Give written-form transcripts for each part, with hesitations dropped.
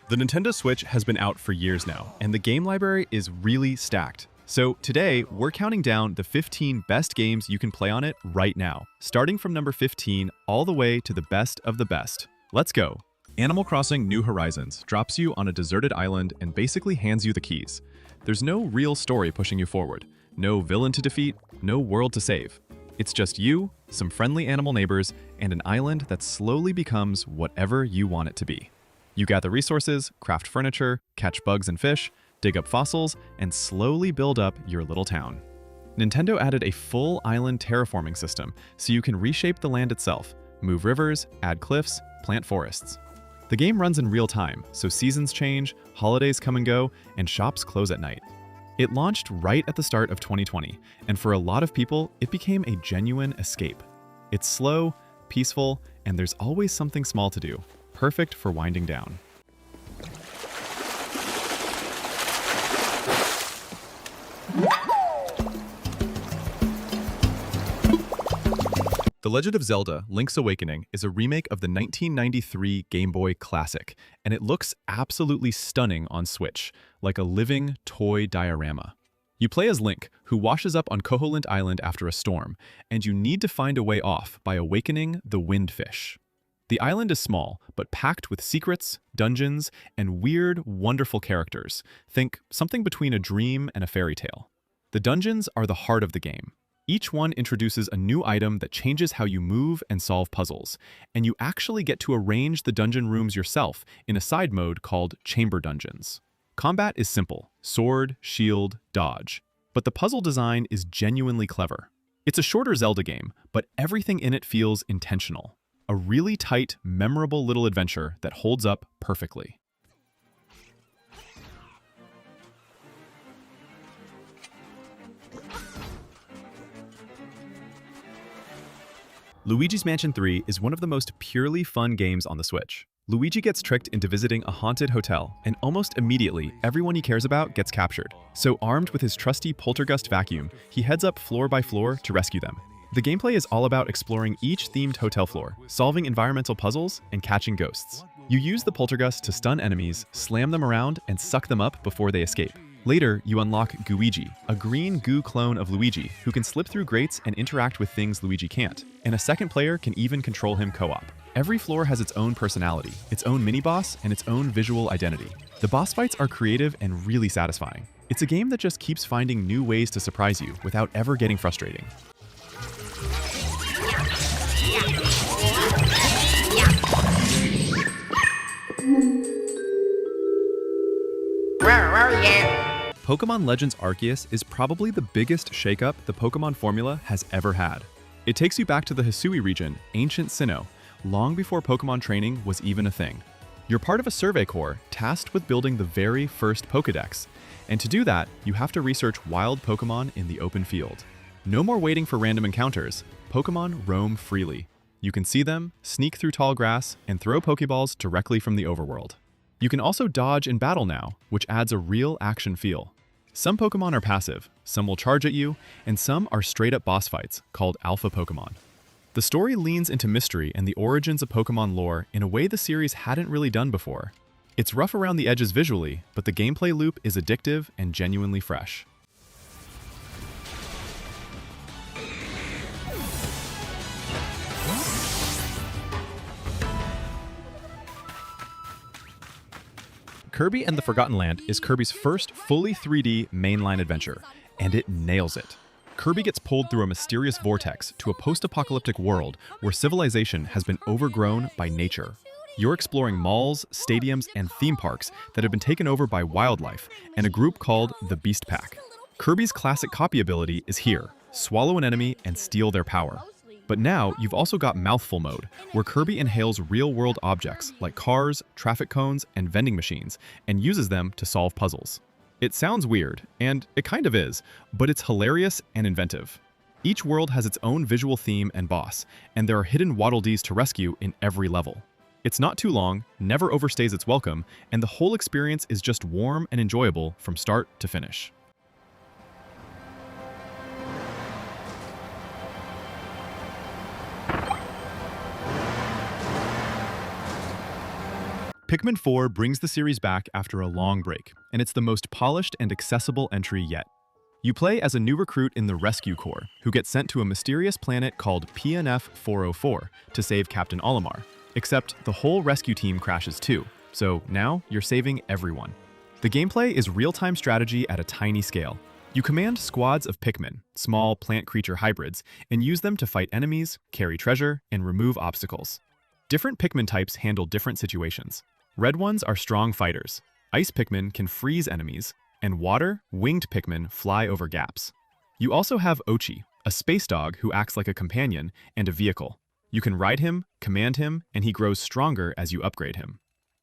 The Nintendo Switch has been out for years now, and the game library is really stacked. So today, we're counting down the 15 best games you can play on it right now, starting from number 15 all the way to the best of the best. Let's go. Animal Crossing New Horizons drops you on a deserted island and basically hands you the keys. There's no real story pushing you forward, no villain to defeat, no world to save. It's just you, some friendly animal neighbors, and an island that slowly becomes whatever you want it to be. You gather resources, craft furniture, catch bugs and fish, dig up fossils, and slowly build up your little town. Nintendo added a full island terraforming system so you can reshape the land itself, move rivers, add cliffs, plant forests. The game runs in real time, so seasons change, holidays come and go, and shops close at night. It launched right at the start of 2020, and for a lot of people, it became a genuine escape. It's slow, peaceful, and there's always something small to do. Perfect for winding down. The Legend of Zelda: Link's Awakening is a remake of the 1993 Game Boy Classic, and it looks absolutely stunning on Switch, like a living toy diorama. You play as Link, who washes up on Koholint Island after a storm, and you need to find a way off by awakening the Windfish. The island is small, but packed with secrets, dungeons, and weird, wonderful characters. Think something between a dream and a fairy tale. The dungeons are the heart of the game. Each one introduces a new item that changes how you move and solve puzzles, and you actually get to arrange the dungeon rooms yourself in a side mode called Chamber Dungeons. Combat is simple: sword, shield, dodge. But the puzzle design is genuinely clever. It's a shorter Zelda game, but everything in it feels intentional. A really tight, memorable little adventure that holds up perfectly. Luigi's Mansion 3 is one of the most purely fun games on the Switch. Luigi gets tricked into visiting a haunted hotel, and almost immediately, everyone he cares about gets captured. So armed with his trusty poltergust vacuum, he heads up floor by floor to rescue them. The gameplay is all about exploring each themed hotel floor, solving environmental puzzles, and catching ghosts. You use the poltergust to stun enemies, slam them around, and suck them up before they escape. Later, you unlock Gooigi, a green goo clone of Luigi who can slip through grates and interact with things Luigi can't, and a second player can even control him co-op. Every floor has its own personality, its own mini-boss, and its own visual identity. The boss fights are creative and really satisfying. It's a game that just keeps finding new ways to surprise you without ever getting frustrating. Pokémon Legends Arceus is probably the biggest shakeup the Pokémon formula has ever had. It takes you back to the Hisui region, ancient Sinnoh, long before Pokémon training was even a thing. You're part of a survey corps tasked with building the very first Pokédex, and to do that, you have to research wild Pokémon in the open field. No more waiting for random encounters. Pokémon roam freely. You can see them, sneak through tall grass, and throw Pokéballs directly from the overworld. You can also dodge in battle now, which adds a real action feel. Some Pokémon are passive, some will charge at you, and some are straight-up boss fights, called Alpha Pokémon. The story leans into mystery and the origins of Pokémon lore in a way the series hadn't really done before. It's rough around the edges visually, but the gameplay loop is addictive and genuinely fresh. Kirby and the Forgotten Land is Kirby's first fully 3D mainline adventure, and it nails it. Kirby gets pulled through a mysterious vortex to a post-apocalyptic world where civilization has been overgrown by nature. You're exploring malls, stadiums, and theme parks that have been taken over by wildlife and a group called the Beast Pack. Kirby's classic copy ability is here: swallow an enemy and steal their power. But now, you've also got Mouthful Mode, where Kirby inhales real-world objects like cars, traffic cones, and vending machines, and uses them to solve puzzles. It sounds weird, and it kind of is, but it's hilarious and inventive. Each world has its own visual theme and boss, and there are hidden Waddle Dees to rescue in every level. It's not too long, never overstays its welcome, and the whole experience is just warm and enjoyable from start to finish. Pikmin 4 brings the series back after a long break, and it's the most polished and accessible entry yet. You play as a new recruit in the Rescue Corps, who gets sent to a mysterious planet called PNF 404 to save Captain Olimar, except the whole rescue team crashes too, so now you're saving everyone. The gameplay is real-time strategy at a tiny scale. You command squads of Pikmin, small plant creature hybrids, and use them to fight enemies, carry treasure, and remove obstacles. Different Pikmin types handle different situations. Red ones are strong fighters. Ice Pikmin can freeze enemies, and water, winged Pikmin fly over gaps. You also have Ochi, a space dog who acts like a companion and a vehicle. You can ride him, command him, and he grows stronger as you upgrade him.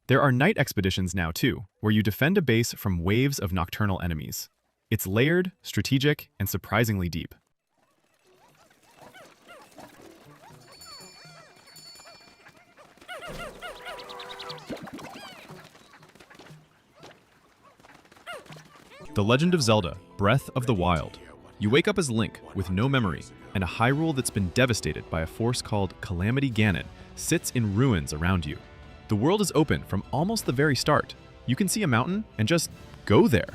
There are night expeditions now too, where you defend a base from waves of nocturnal enemies. It's layered, strategic, and surprisingly deep. The Legend of Zelda: Breath of the Wild. You wake up as Link, with no memory, and a Hyrule that's been devastated by a force called Calamity Ganon sits in ruins around you. The world is open from almost the very start. You can see a mountain and just go there.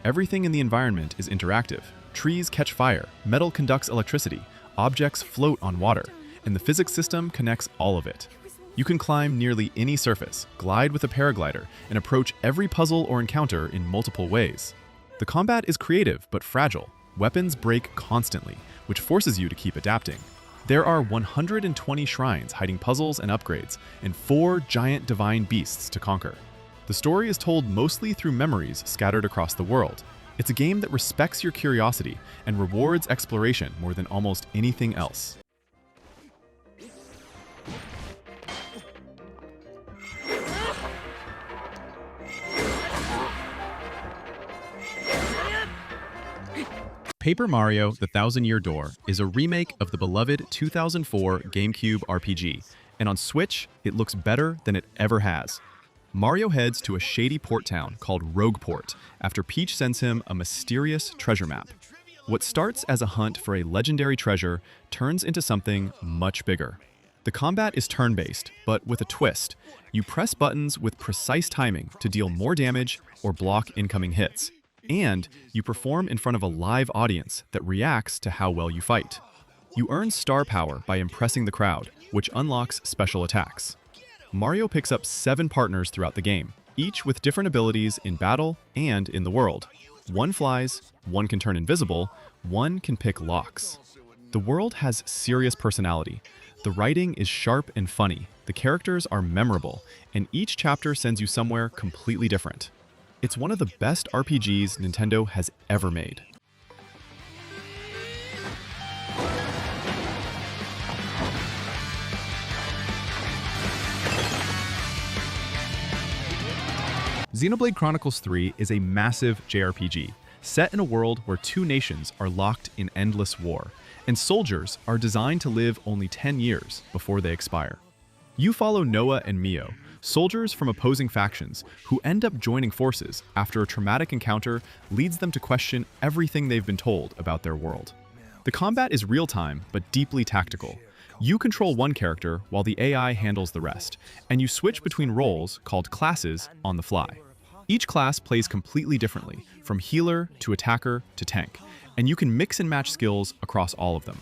Everything in the environment is interactive. Trees catch fire, metal conducts electricity, objects float on water, and the physics system connects all of it. You can climb nearly any surface, glide with a paraglider, and approach every puzzle or encounter in multiple ways. The combat is creative but fragile. Weapons break constantly, which forces you to keep adapting. There are 120 shrines hiding puzzles and upgrades, and 4 giant divine beasts to conquer. The story is told mostly through memories scattered across the world. It's a game that respects your curiosity and rewards exploration more than almost anything else. Paper Mario: The Thousand-Year Door is a remake of the beloved 2004 GameCube RPG, and on Switch, it looks better than it ever has. Mario heads to a shady port town called Rogueport after Peach sends him a mysterious treasure map. What starts as a hunt for a legendary treasure turns into something much bigger. The combat is turn-based, but with a twist. You press buttons with precise timing to deal more damage or block incoming hits. And you perform in front of a live audience that reacts to how well you fight. You earn star power by impressing the crowd, which unlocks special attacks. Mario picks up 7 partners throughout the game, each with different abilities in battle and in the world. One flies, one can turn invisible, one can pick locks. The world has serious personality. The writing is sharp and funny, the characters are memorable, and each chapter sends you somewhere completely different. It's one of the best RPGs Nintendo has ever made. Xenoblade Chronicles 3 is a massive JRPG, set in a world where 2 nations are locked in endless war, and soldiers are designed to live only 10 years before they expire. You follow Noah and Mio, soldiers from opposing factions who end up joining forces after a traumatic encounter leads them to question everything they've been told about their world. The combat is real-time but deeply tactical. You control one character while the AI handles the rest, and you switch between roles, called classes, on the fly. Each class plays completely differently, from healer to attacker to tank, and you can mix and match skills across all of them.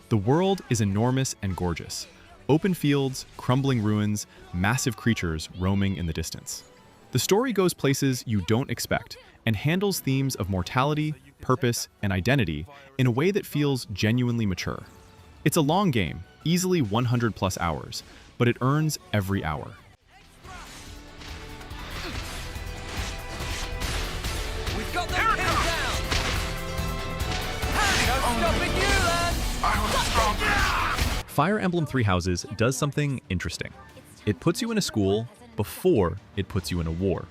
The world is enormous and gorgeous. Open fields, crumbling ruins, massive creatures roaming in the distance. The story goes places you don't expect and handles themes of mortality, purpose, and identity in a way that feels genuinely mature. It's a long game, easily 100+ hours, but it earns every hour. We've got them pinned down! No stopping you, lad! I will stop you! Fire Emblem Three Houses does something interesting. It puts you in a school before it puts you in a war.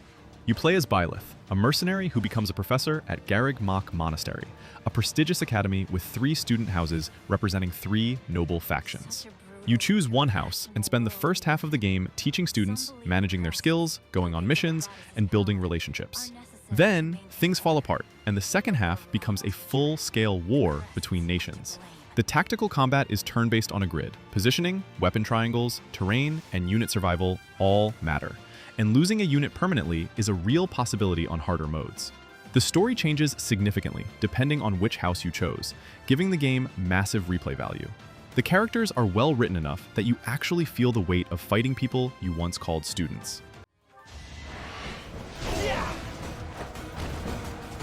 You play as Byleth, a mercenary who becomes a professor at Garreg Mach Monastery, a prestigious academy with 3 student houses representing 3 noble factions. You choose one house and spend the first half of the game teaching students, managing their skills, going on missions, and building relationships. Then, things fall apart, and the second half becomes a full-scale war between nations. The tactical combat is turn-based on a grid. Positioning, weapon triangles, terrain, and unit survival all matter. and losing a unit permanently is a real possibility on harder modes. The story changes significantly depending on which house you chose, giving the game massive replay value. The characters are well written enough that you actually feel the weight of fighting people you once called students.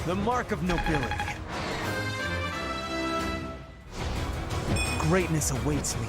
The mark of nobility. Greatness awaits me.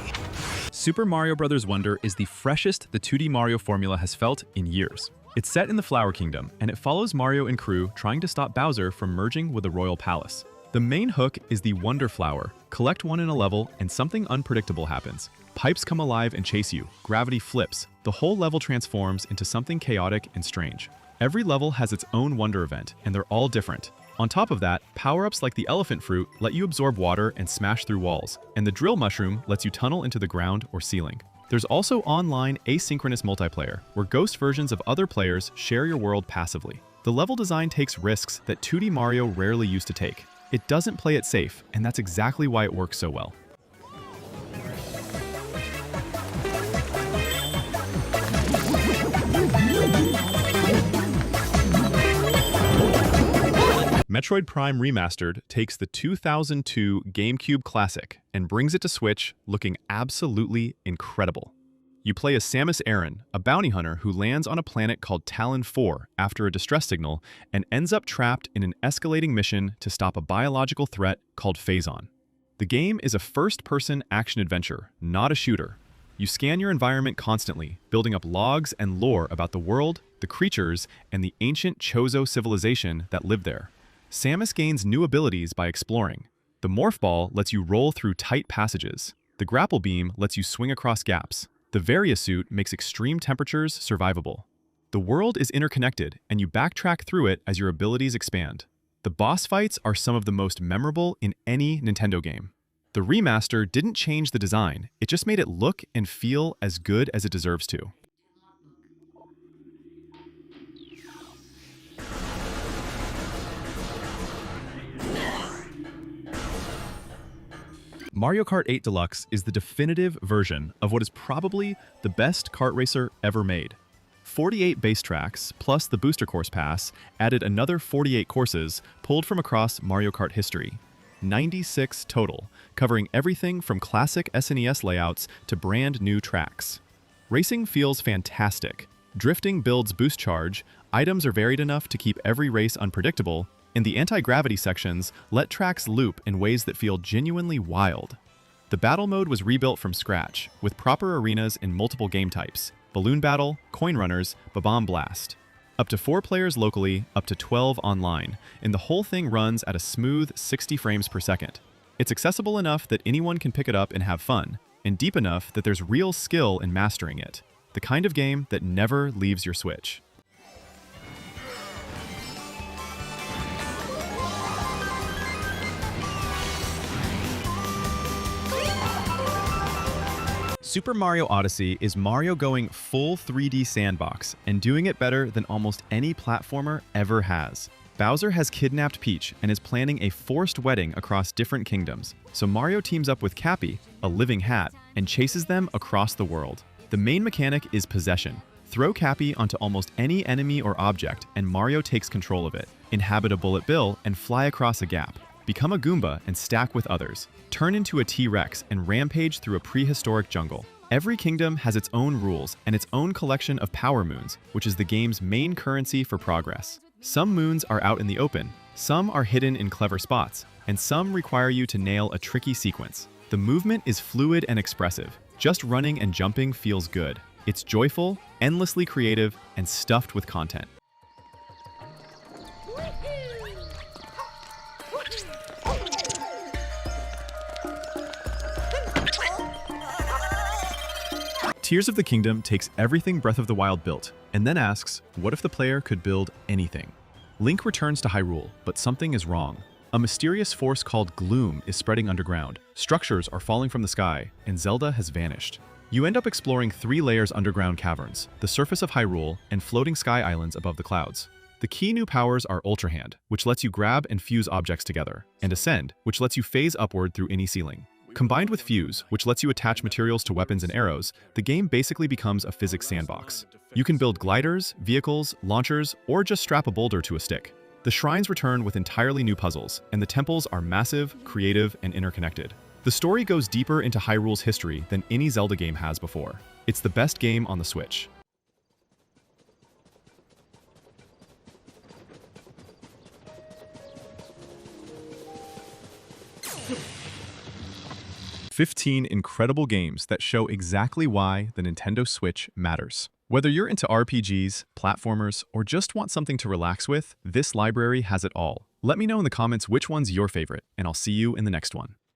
Super Mario Bros. Wonder is the freshest the 2D Mario formula has felt in years. It's set in the Flower Kingdom, and it follows Mario and crew trying to stop Bowser from merging with the Royal Palace. The main hook is the Wonder Flower. Collect one in a level, and something unpredictable happens. Pipes come alive and chase you, gravity flips, the whole level transforms into something chaotic and strange. Every level has its own Wonder event, and they're all different. On top of that, power-ups like the Elephant Fruit let you absorb water and smash through walls, and the Drill Mushroom lets you tunnel into the ground or ceiling. There's also online asynchronous multiplayer, where ghost versions of other players share your world passively. The level design takes risks that 2D Mario rarely used to take. It doesn't play it safe, and that's exactly why it works so well. Metroid Prime Remastered takes the 2002 GameCube classic and brings it to Switch looking absolutely incredible. You play as Samus Aran, a bounty hunter who lands on a planet called Talon 4 after a distress signal and ends up trapped in an escalating mission to stop a biological threat called Phazon. The game is a first-person action-adventure, not a shooter. You scan your environment constantly, building up logs and lore about the world, the creatures, and the ancient Chozo civilization that lived there. Samus gains new abilities by exploring. The Morph Ball lets you roll through tight passages. The Grapple Beam lets you swing across gaps. The Varia Suit makes extreme temperatures survivable. The world is interconnected, and you backtrack through it as your abilities expand. The boss fights are some of the most memorable in any Nintendo game. The remaster didn't change the design, it just made it look and feel as good as it deserves to. Mario Kart 8 Deluxe is the definitive version of what is probably the best kart racer ever made. 48 base tracks, plus the Booster Course Pass, added another 48 courses pulled from across Mario Kart history. 96 total, covering everything from classic SNES layouts to brand new tracks. Racing feels fantastic. Drifting builds boost charge, items are varied enough to keep every race unpredictable, and the anti-gravity sections let tracks loop in ways that feel genuinely wild. The battle mode was rebuilt from scratch, with proper arenas in multiple game types: Balloon Battle, Coin Runners, Bob-omb Blast. Up to 4 players locally, up to 12 online, and the whole thing runs at a smooth 60 frames per second. It's accessible enough that anyone can pick it up and have fun, and deep enough that there's real skill in mastering it. The kind of game that never leaves your Switch. Super Mario Odyssey is Mario going full 3D sandbox and doing it better than almost any platformer ever has. Bowser has kidnapped Peach and is planning a forced wedding across different kingdoms, so Mario teams up with Cappy, a living hat, and chases them across the world. The main mechanic is possession. Throw Cappy onto almost any enemy or object and Mario takes control of it. Inhabit a bullet bill and fly across a gap. Become a Goomba and stack with others. Turn into a T-Rex and rampage through a prehistoric jungle. Every kingdom has its own rules and its own collection of power moons, which is the game's main currency for progress. Some moons are out in the open, some are hidden in clever spots, and some require you to nail a tricky sequence. The movement is fluid and expressive. Just running and jumping feels good. It's joyful, endlessly creative, and stuffed with content. Tears of the Kingdom takes everything Breath of the Wild built, and then asks, what if the player could build anything? Link returns to Hyrule, but something is wrong. A mysterious force called Gloom is spreading underground. Structures are falling from the sky, and Zelda has vanished. You end up exploring 3 layers underground caverns, the surface of Hyrule, and floating sky islands above the clouds. The key new powers are Ultra Hand, which lets you grab and fuse objects together, and Ascend, which lets you phase upward through any ceiling. Combined with Fuse, which lets you attach materials to weapons and arrows, the game basically becomes a physics sandbox. You can build gliders, vehicles, launchers, or just strap a boulder to a stick. The shrines return with entirely new puzzles, and the temples are massive, creative, and interconnected. The story goes deeper into Hyrule's history than any Zelda game has before. It's the best game on the Switch. "15 incredible games that show exactly why the Nintendo Switch matters." Whether you're into RPGs, platformers, or just want something to relax with, this library has it all. Let me know in the comments which one's your favorite, and I'll see you in the next one.